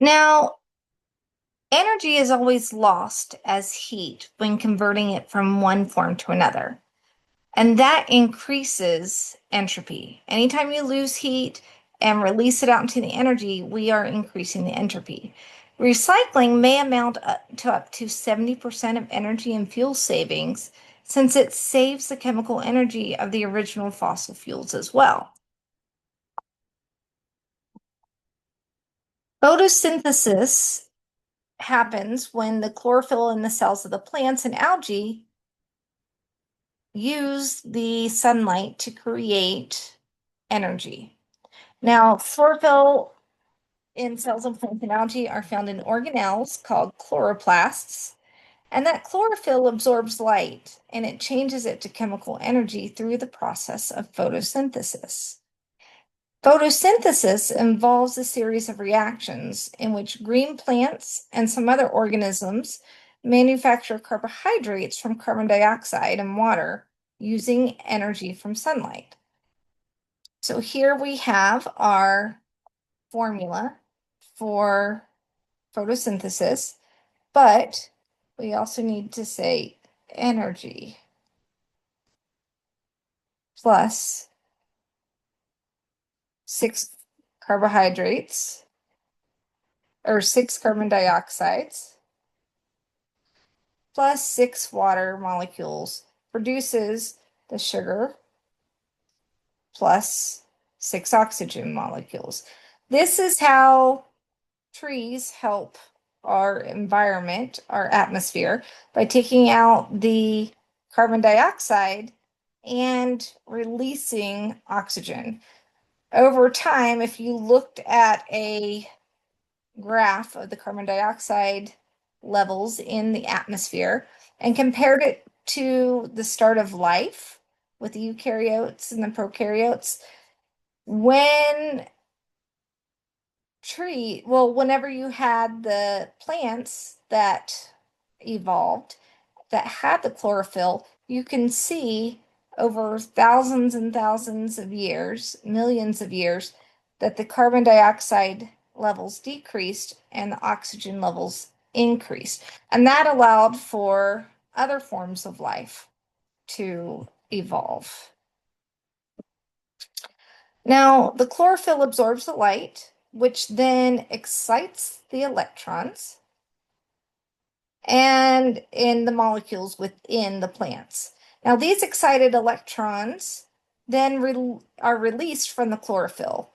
Now, energy is always lost as heat when converting it from one form to another, and that increases entropy. Anytime you lose heat and release it out into the energy, we are increasing the entropy. Recycling may amount to up to 70% of energy and fuel savings since it saves the chemical energy of the original fossil fuels as well. Photosynthesis happens when the chlorophyll in the cells of the plants and algae use the sunlight to create energy. Now, chlorophyll in cells of plants and algae are found in organelles called chloroplasts, and that chlorophyll absorbs light and it changes it to chemical energy through the process of photosynthesis. Photosynthesis involves a series of reactions in which green plants and some other organisms manufacture carbohydrates from carbon dioxide and water using energy from sunlight. So here we have our formula for photosynthesis, but we also need to say energy plus 6 carbohydrates or 6 carbon dioxides plus 6 water molecules produces the sugar plus 6 oxygen molecules. This is how trees help our environment, our atmosphere, by taking out the carbon dioxide and releasing oxygen. Over time, if you looked at a graph of the carbon dioxide levels in the atmosphere and compared it to the start of life with the eukaryotes and the prokaryotes, when whenever you had the plants that evolved that had the chlorophyll, you can see over thousands and thousands of years, millions of years, that the carbon dioxide levels decreased and the oxygen levels increased. And that allowed for other forms of life to evolve. Now, the chlorophyll absorbs the light, which then excites the electrons and in the molecules within the plants. Now, these excited electrons then are released from the chlorophyll,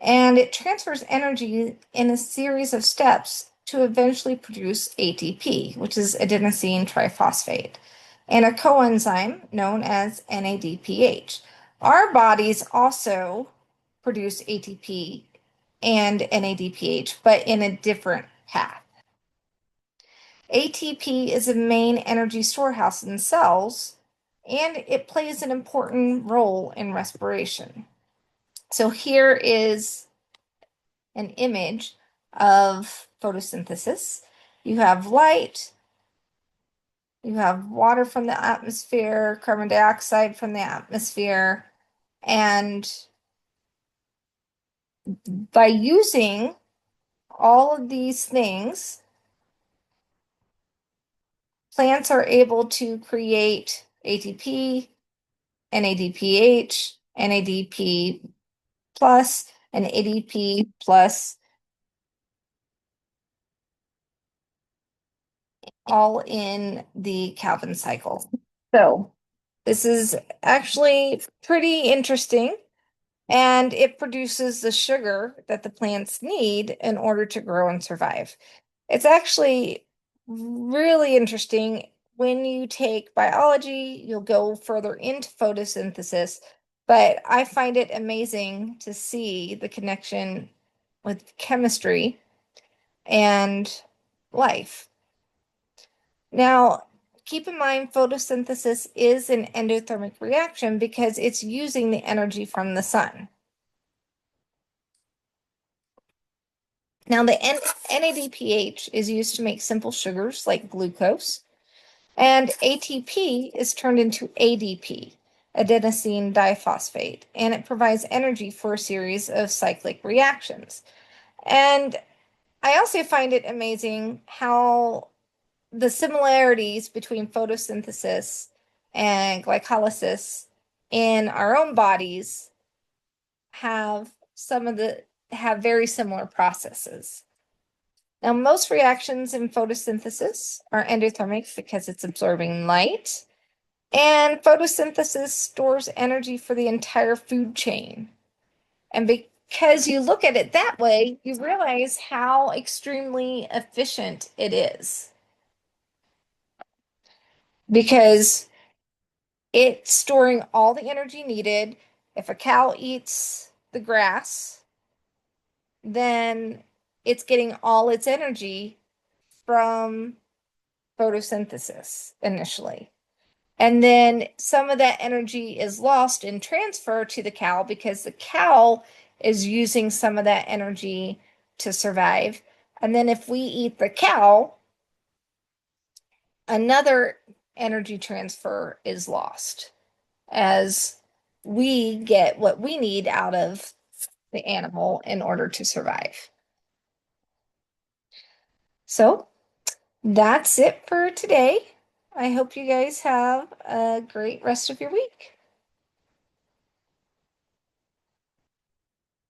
and it transfers energy in a series of steps to eventually produce ATP, which is adenosine triphosphate, and a coenzyme known as NADPH. Our bodies also produce ATP and NADPH, but in a different path. ATP is a main energy storehouse in cells, and it plays an important role in respiration. So here is an image of photosynthesis. You have light, you have water from the atmosphere, carbon dioxide from the atmosphere, and by using all of these things, plants are able to create ATP, NADPH, NADP plus, and ADP plus, all in the Calvin cycle. So this is actually pretty interesting, and it produces the sugar that the plants need in order to grow and survive. It's actually really interesting. When you take biology, you'll go further into photosynthesis, but I find it amazing to see the connection with chemistry and life. Now, keep in mind, photosynthesis is an endothermic reaction because it's using the energy from the sun. Now, the NADPH is used to make simple sugars like glucose, and ATP is turned into ADP, adenosine diphosphate, and it provides energy for a series of cyclic reactions. And I also find it amazing how the similarities between photosynthesis and glycolysis in our own bodies have have very similar processes. Now, most reactions in photosynthesis are endothermic because it's absorbing light, and photosynthesis stores energy for the entire food chain. And because you look at it that way, you realize how extremely efficient it is because it's storing all the energy needed. If a cow eats the grass, then it's getting all its energy from photosynthesis initially. And then some of that energy is lost in transfer to the cow because the cow is using some of that energy to survive. And then if we eat the cow, another energy transfer is lost as we get what we need out of the animal in order to survive. So that's it for today. I hope you guys have a great rest of your week.